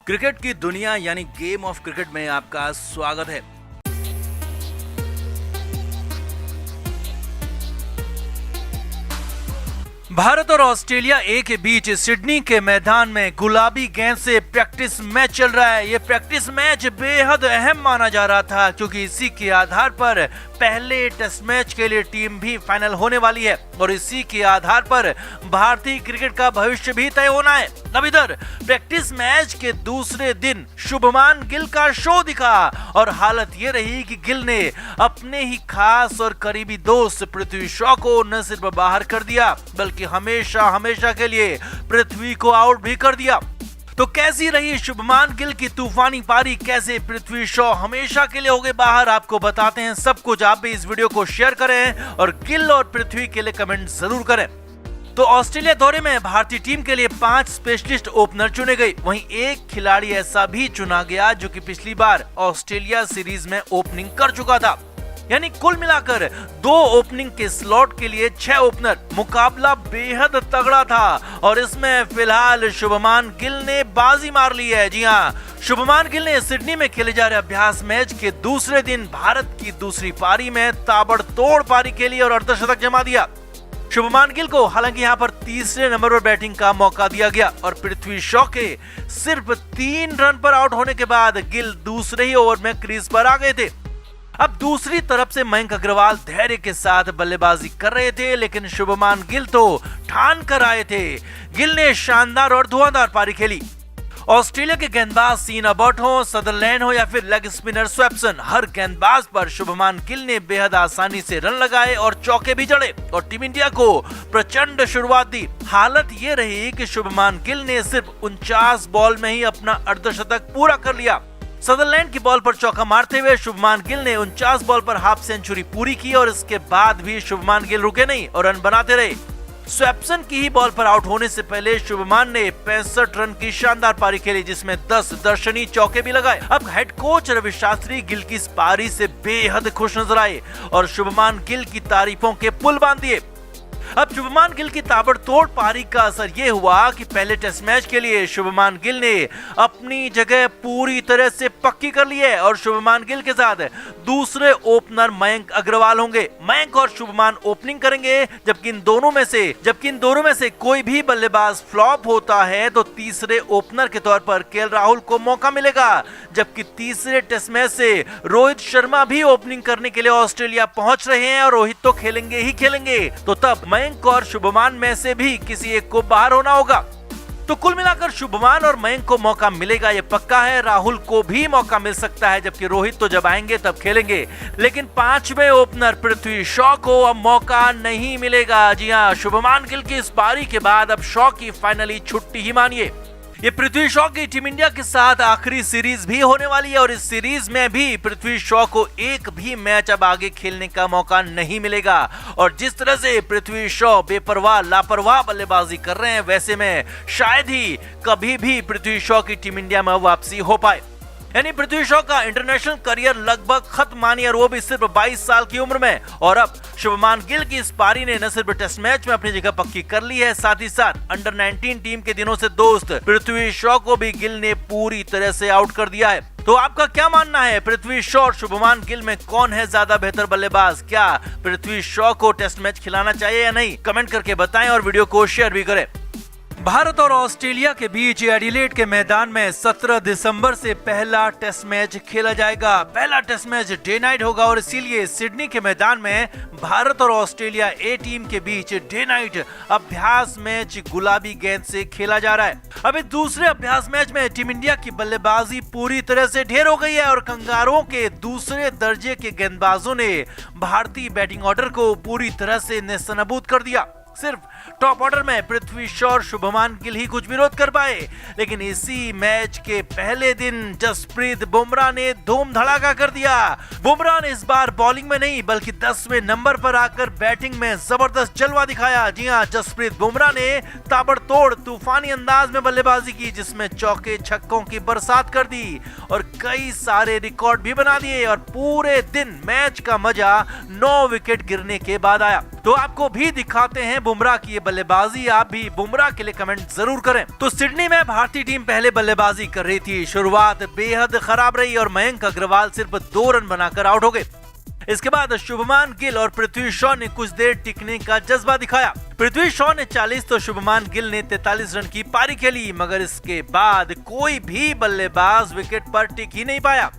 Cricket की दुनिया यानी गेम ऑफ क्रिकेट में आपका स्वागत है। भारत और ऑस्ट्रेलिया ए के बीच सिडनी के मैदान में गुलाबी गेंद से प्रैक्टिस मैच चल रहा है। ये प्रैक्टिस मैच बेहद अहम माना जा रहा था क्योंकि इसी के आधार पर पहले टेस्ट मैच के लिए टीम भी फाइनल होने वाली है और इसी के आधार पर भारतीय क्रिकेट का भविष्य भी तय होना है। अब इधर प्रैक्टिस मैच के दूसरे दिन शुभमान गिल का शो दिखा और हालत ये रही कि गिल ने अपने ही खास और करीबी दोस्त पृथ्वी शॉ को न सिर्फ बाहर कर दिया बल्कि हमेशा के लिए पृथ्वी को आउट भी कर दिया। तो कैसी रही शुभमान गिल की तूफानी पारी, कैसे पृथ्वी शॉ हमेशा के लिए हो गए बाहर, आपको बताते हैं सब कुछ। आप भी इस वीडियो को शेयर करें और गिल और पृथ्वी के लिए कमेंट जरूर करें। तो ऑस्ट्रेलिया दौरे में भारतीय टीम के लिए 5 स्पेशलिस्ट ओपनर चुने गए। वहीं एक खिलाड़ी ऐसा भी चुना गया जो कि पिछली बार ऑस्ट्रेलिया सीरीज में ओपनिंग कर चुका था। यानी कुल मिलाकर 2 ओपनिंग के स्लॉट के लिए 6 ओपनर। मुकाबला बेहद तगड़ा था और इसमें फिलहाल शुभमान गिल ने बाजी मार ली है। जी हाँ, शुभमान गिल ने सिडनी में खेले जा रहे अभ्यास मैच के दूसरे दिन भारत की दूसरी पारी में ताबड़तोड़ पारी खेली और अर्धशतक जमा दिया। शुभमान गिल को हालांकि यहां पर तीसरे नंबर पर बैटिंग का मौका दिया गया और पृथ्वी शॉ के सिर्फ 3 रन पर आउट होने के बाद गिल दूसरे ही ओवर में क्रीज पर आ गए थे। अब दूसरी तरफ से मयंक अग्रवाल धैर्य के साथ बल्लेबाजी कर रहे थे, लेकिन शुभमान गिल तो ठान कर आए थे। गिल ने शानदार और धुआंधार पारी खेली। ऑस्ट्रेलिया के गेंदबाज सीन अबॉट हो, सदरलैंड हो या फिर लेग स्पिनर स्वैप्सन, हर गेंदबाज पर शुभमान गिल ने बेहद आसानी से रन लगाए और चौके भी जड़े और टीम इंडिया को प्रचंड शुरुआत दी। हालत ये रही कि शुभमान गिल ने सिर्फ 49 बॉल में ही अपना अर्धशतक पूरा कर लिया। सदरलैंड की बॉल पर चौका मारते हुए शुभमान गिल ने 49 बॉल पर हाफ सेंचुरी पूरी की और इसके बाद भी शुभमान गिल रुके नहीं और रन बनाते रहे। स्वैप्सन की ही बॉल पर आउट होने से पहले शुभमान ने 65 रन की शानदार पारी खेली जिसमें 10 दर्शनीय चौके भी लगाए। अब हेड कोच रवि शास्त्री गिल की इस पारी से बेहद खुश नजर आए और शुभमान गिल की तारीफों के पुल बांध दिए। अब शुभमान गिल की ताबड़तोड़ पारी का असर ये हुआ कि पहले टेस्ट मैच के लिए शुभमान गिल ने अपनी जगह पूरी तरह से पक्की कर ली है और शुभमान गिल के साथ दूसरे ओपनर मयंक अग्रवाल होंगे। मयंक और शुभमान ओपनिंग करेंगे, जबकि इन दोनों में से कोई भी बल्लेबाज फ्लॉप होता है तो तीसरे ओपनर के तौर पर केएल राहुल को मौका मिलेगा। जबकि तीसरे टेस्ट मैच से रोहित शर्मा भी ओपनिंग करने के लिए ऑस्ट्रेलिया पहुंच रहे हैं और रोहित तो खेलेंगे ही खेलेंगे, तो तब मयंक और शुभमान में से भी किसी एक को बाहर होना होगा। तो कुल मिलाकर शुभमान और मयंक को मौका मिलेगा ये पक्का है। राहुल को भी मौका मिल सकता है, जबकि रोहित तो जब आएंगे तब खेलेंगे, लेकिन 5वें ओपनर पृथ्वी शॉ को अब मौका नहीं मिलेगा। जी हाँ, शुभमान गिल की इस पारी के बाद अब शॉ की फाइनली छुट्टी ही मानिए। ये पृथ्वी शॉ की टीम इंडिया के साथ आखिरी सीरीज भी होने वाली है और इस सीरीज में भी पृथ्वी शॉ को एक भी मैच अब आगे खेलने का मौका नहीं मिलेगा। और जिस तरह से पृथ्वी शॉ बेपरवाह लापरवाह बल्लेबाजी कर रहे हैं, वैसे में शायद ही कभी भी पृथ्वी शॉ की टीम इंडिया में वापसी हो पाए। यानी पृथ्वी शॉ का इंटरनेशनल करियर लगभग खत्म मानिए और वो भी सिर्फ 22 साल की उम्र में। और अब शुभमान गिल की इस पारी ने न सिर्फ टेस्ट मैच में अपनी जगह पक्की कर ली है, साथ ही साथ अंडर 19 टीम के दिनों से दोस्त पृथ्वी शॉ को भी गिल ने पूरी तरह से आउट कर दिया है। तो आपका क्या मानना है, पृथ्वी शॉ और शुभमान गिल में कौन है ज्यादा बेहतर बल्लेबाज? क्या पृथ्वी शॉ को टेस्ट मैच खिलाना चाहिए या नहीं? कमेंट करके बताएं और वीडियो को शेयर भी करें। भारत और ऑस्ट्रेलिया के बीच एडिलेड के मैदान में 17 दिसंबर से पहला टेस्ट मैच खेला जाएगा। पहला टेस्ट मैच डे नाइट होगा और इसीलिए सिडनी के मैदान में भारत और ऑस्ट्रेलिया ए टीम के बीच डे नाइट अभ्यास मैच गुलाबी गेंद से खेला जा रहा है। अभी दूसरे अभ्यास मैच में टीम इंडिया की बल्लेबाजी पूरी तरह से ढेर हो गई है और कंगारुओं के दूसरे दर्जे के गेंदबाजों ने भारतीय बैटिंग ऑर्डर को पूरी तरह से नेस्तनाबूद कर दिया। सिर्फ टॉप ऑर्डर में पृथ्वी शॉ और शुभमान गिल ही कुछ विरोध कर पाए, लेकिन इसी मैच के पहले दिन जसप्रीत बुमराह ने धूम धड़ाका कर दिया। बुमराह ने इस बार बॉलिंग में नहीं बल्कि 10वें नंबर पर आकर बैटिंग में जबरदस्त जलवा दिखाया। जी हां, जसप्रीत बुमराह ने ताबड़तोड़ तूफानी अंदाज में बल्लेबाजी की जिसमें चौके छक्कों की बरसात कर दी और कई सारे रिकॉर्ड भी बना दिए और पूरे दिन मैच का मजा 9 विकेट गिरने के बाद आया। तो आपको भी दिखाते हैं बुमराह की ये बल्लेबाजी आप भी बुमराह के लिए कमेंट जरूर करें। तो सिडनी में भारतीय टीम पहले बल्लेबाजी कर रही थी। शुरुआत बेहद खराब रही और मयंक अग्रवाल सिर्फ 2 रन बनाकर आउट हो गए। इसके बाद शुभमान गिल और पृथ्वी शॉ ने कुछ देर टिकने का जज्बा दिखाया। पृथ्वी शॉ ने 40 तो शुभमान गिल ने 43 रन की पारी खेली, मगर इसके बाद कोई भी बल्लेबाज विकेट पर टिक ही नहीं पाया।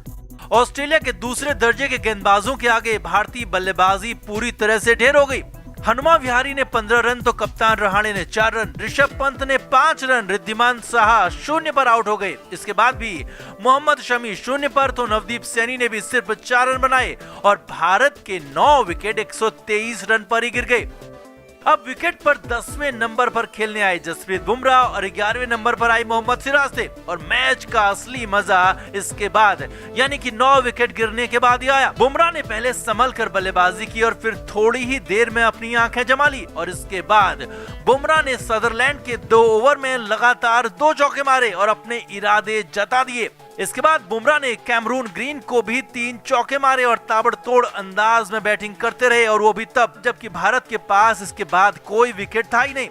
ऑस्ट्रेलिया के दूसरे दर्जे के गेंदबाजों के आगे भारतीय बल्लेबाजी पूरी तरह से ढेर हो गई। हनुमा विहारी ने 15 रन तो कप्तान रहाणे ने 4 रन, ऋषभ पंत ने 5 रन, रिद्धिमान साहा 0 पर आउट हो गए। इसके बाद भी मोहम्मद शमी 0 पर तो नवदीप सैनी ने भी सिर्फ 4 रन बनाए और भारत के 9 विकेट 123 रन पर ही गिर गए। अब विकेट पर 10वें नंबर पर खेलने आए जसप्रीत बुमराह और 11वें नंबर पर आई मोहम्मद सिराज थे और मैच का असली मजा इसके बाद यानी कि 9 विकेट गिरने के बाद ही आया। बुमराह ने पहले संभल कर बल्लेबाजी की और फिर थोड़ी ही देर में अपनी आंखें जमा ली और इसके बाद बुमराह ने सदरलैंड के 2 ओवर में लगातार 2 चौके मारे और अपने इरादे जता दिए। इसके बाद बुमराह ने कैमरून ग्रीन को भी 3 चौके मारे और ताबड़तोड़ अंदाज में बैटिंग करते रहे और वो भी तब जबकि भारत के पास इसके बाद कोई विकेट था ही नहीं।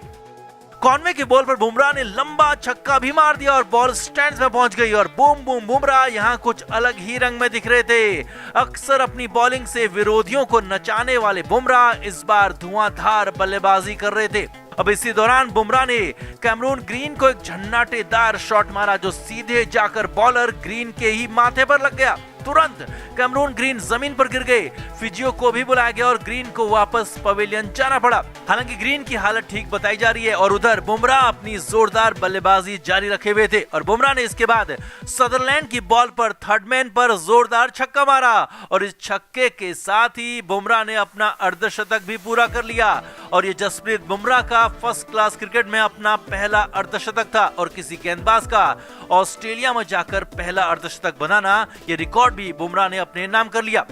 कॉनवे के बॉल पर बुमराह ने लंबा छक्का भी मार दिया और बॉल स्टैंड्स में पहुंच गई और बूम बूम बुमराह यहां कुछ अलग ही रंग में दिख रहे थे। अक्सर अपनी बॉलिंग से विरोधियों को नचाने वाले बुमराह इस बार धुआंधार बल्लेबाजी कर रहे थे। अब इसी दौरान बुमराह ने कैमरून ग्रीन को एक झन्नाटेदार शॉट मारा जो सीधे जाकर बॉलर ग्रीन के ही माथे पर लग गया। तुरंत कैमरून ग्रीन जमीन पर गिर गए। फिजियो को भी बुलाया गया और ग्रीन को वापस पवेलियन जाना पड़ा। हालांकि ग्रीन की हालत ठीक बताई जा रही है और उधर बुमराह अपनी जोरदार बल्लेबाजी जारी रखे हुए थे और बुमराह ने इसके बाद सदरलैंड की बॉल पर थर्ड मैन पर जोरदार छक्का मारा और इस छक्के के साथ ही बुमराह ने अपना अर्धशतक भी पूरा कर लिया और ये जसप्रीत बुमराह का फर्स्ट क्लास क्रिकेट में अपना पहला अर्धशतक था और किसी गेंदबाज का ऑस्ट्रेलिया में जाकर पहला अर्धशतक बनाना ये रिकॉर्ड भी बुमराह ने अपने नाम कर लिया।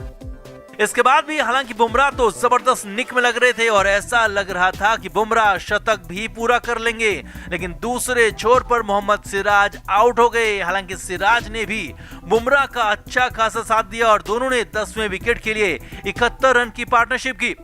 इसके बाद भी हालांकि बुमराह तो जबरदस्त निक में लग रहे थे और ऐसा लग रहा था कि बुमराह शतक भी पूरा कर लेंगे, लेकिन दूसरे छोर पर मोहम्मद सिराज आउट हो गए। हालांकि सिराज ने भी बुमराह का अच्छा खासा साथ दिया और दोनों ने 10वें विकेट के लिए 71 रन की पार्टनरशिप की।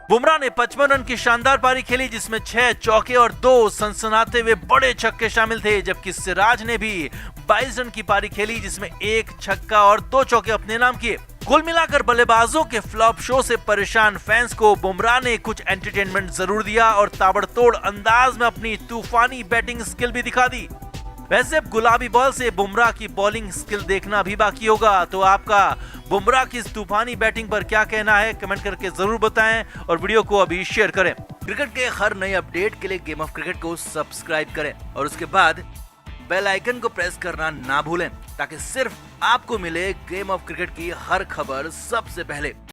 बुमराह ने 55 रन की शानदार पारी खेली जिसमें 6 चौके और 2 सनसनाते हुए बड़े छक्के शामिल थे, जबकि सिराज ने भी 22 रन की पारी खेली जिसमें 1 छक्का और 2 चौके अपने नाम किए। कुल मिलाकर बल्लेबाजों के फ्लॉप शो से परेशान फैंस को बुमराह ने कुछ एंटरटेनमेंट जरूर दिया और ताबड़तोड़ अंदाज में अपनी तूफानी बैटिंग स्किल भी दिखा दी। वैसे अब गुलाबी बॉल से बुमराह की बॉलिंग स्किल देखना भी बाकी होगा। तो आपका बुमराह की इस तूफानी बैटिंग पर क्या कहना है कमेंट करके जरूर बताएं और वीडियो को अभी शेयर करें। क्रिकेट के हर नए अपडेट के लिए गेम ऑफ क्रिकेट को सब्सक्राइब करें और उसके बाद बेल आइकन को प्रेस करना ना भूलें ताकि सिर्फ आपको मिले गेम ऑफ क्रिकेट की हर खबर सबसे पहले।